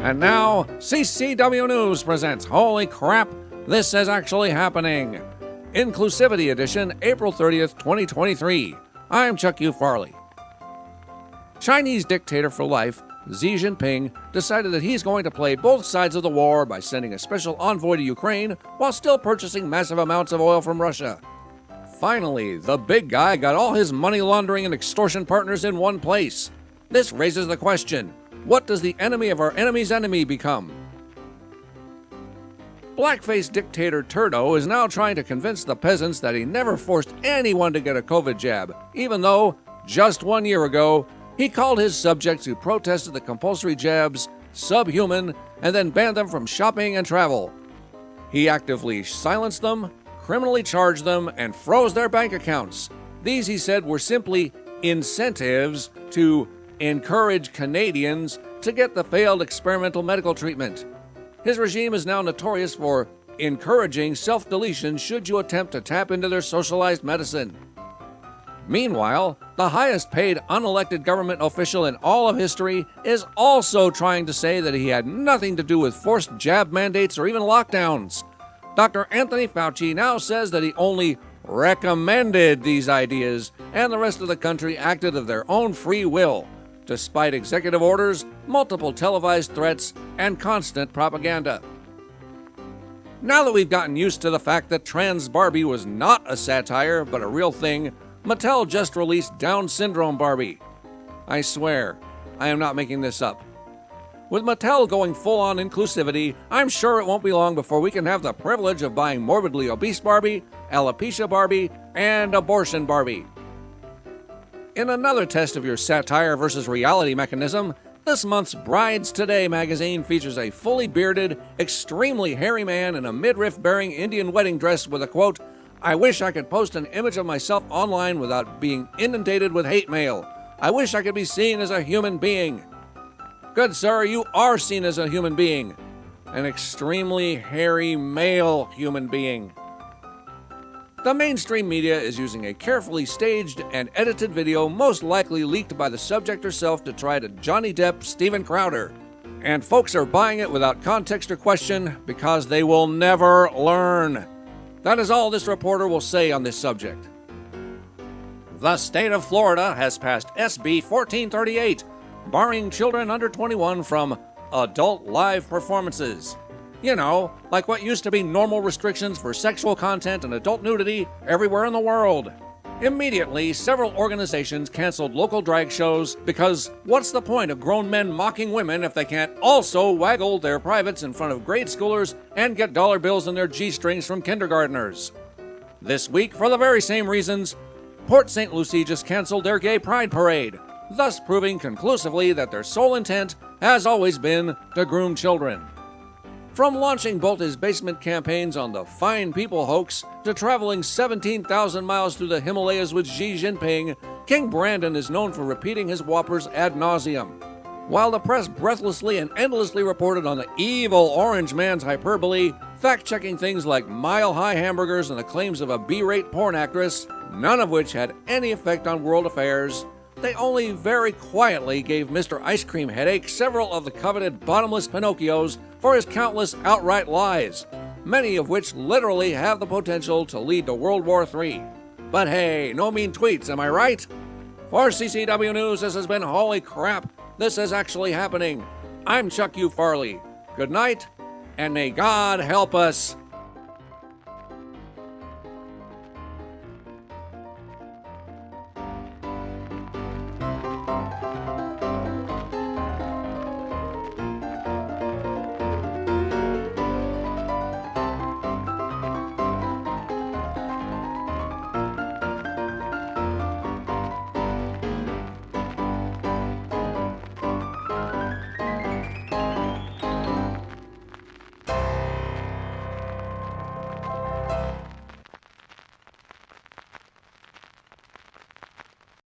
And now, CCW News presents Holy Crap, This Is Actually Happening. Inclusivity Edition, April 30th, 2023. I'm Chuck U. Farley. Chinese dictator for life, Xi Jinping, decided that he's going to play both sides of the war by sending a special envoy to Ukraine while still purchasing massive amounts of oil from Russia. Finally, the big guy got all his money laundering and extortion partners in one place. This raises the question, what does the enemy of our enemy's enemy become? Blackface dictator Turdo is now trying to convince the peasants that he never forced anyone to get a COVID jab, even though, just 1 year ago, he called his subjects who protested the compulsory jabs subhuman and then banned them from shopping and travel. He actively silenced them, criminally charged them, and froze their bank accounts. These, he said, were simply incentives to encourage Canadians to get the failed experimental medical treatment. His regime is now notorious for encouraging self-deletion should you attempt to tap into their socialized medicine. Meanwhile, the highest paid unelected government official in all of history is also trying to say that he had nothing to do with forced jab mandates or even lockdowns. Dr. Anthony Fauci now says that he only recommended these ideas and the rest of the country acted of their own free will, despite executive orders, multiple televised threats, and constant propaganda. Now that we've gotten used to the fact that trans Barbie was not a satire but a real thing, Mattel just released Down Syndrome Barbie. I swear, I am not making this up. With Mattel going full-on inclusivity, I'm sure it won't be long before we can have the privilege of buying morbidly obese Barbie, alopecia Barbie, and abortion Barbie. In another test of your satire versus reality mechanism, this month's Brides Today magazine features a fully bearded, extremely hairy man in a midriff-bearing Indian wedding dress with a quote, "I wish I could post an image of myself online without being inundated with hate mail. I wish I could be seen as a human being." Good sir, you are seen as a human being. An extremely hairy male human being. The mainstream media is using a carefully staged and edited video most likely leaked by the subject herself to try to Johnny Depp Steven Crowder. And folks are buying it without context or question because they will never learn. That is all this reporter will say on this subject. The state of Florida has passed SB 1438, barring children under 21 from adult live performances. You know, like what used to be normal restrictions for sexual content and adult nudity everywhere in the world. Immediately, several organizations canceled local drag shows because what's the point of grown men mocking women if they can't also waggle their privates in front of grade schoolers and get dollar bills in their G-strings from kindergartners? This week, for the very same reasons, Port St. Lucie just canceled their gay pride parade, thus proving conclusively that their sole intent has always been to groom children. From launching both his basement campaigns on the Fine People hoax to traveling 17,000 miles through the Himalayas with Xi Jinping, King Brandon is known for repeating his Whoppers ad nauseum. While the press breathlessly and endlessly reported on the evil orange man's hyperbole, fact-checking things like mile-high hamburgers and the claims of a B-rate porn actress, none of which had any effect on world affairs, they only very quietly gave Mr. Ice Cream Headache several of the coveted bottomless Pinocchios for his countless outright lies, many of which literally have the potential to lead to World War III. But hey, no mean tweets, am I right? For CCW News, this has been Holy Crap, This Is Actually Happening. I'm Chuck U. Farley. Good night, and may God help us.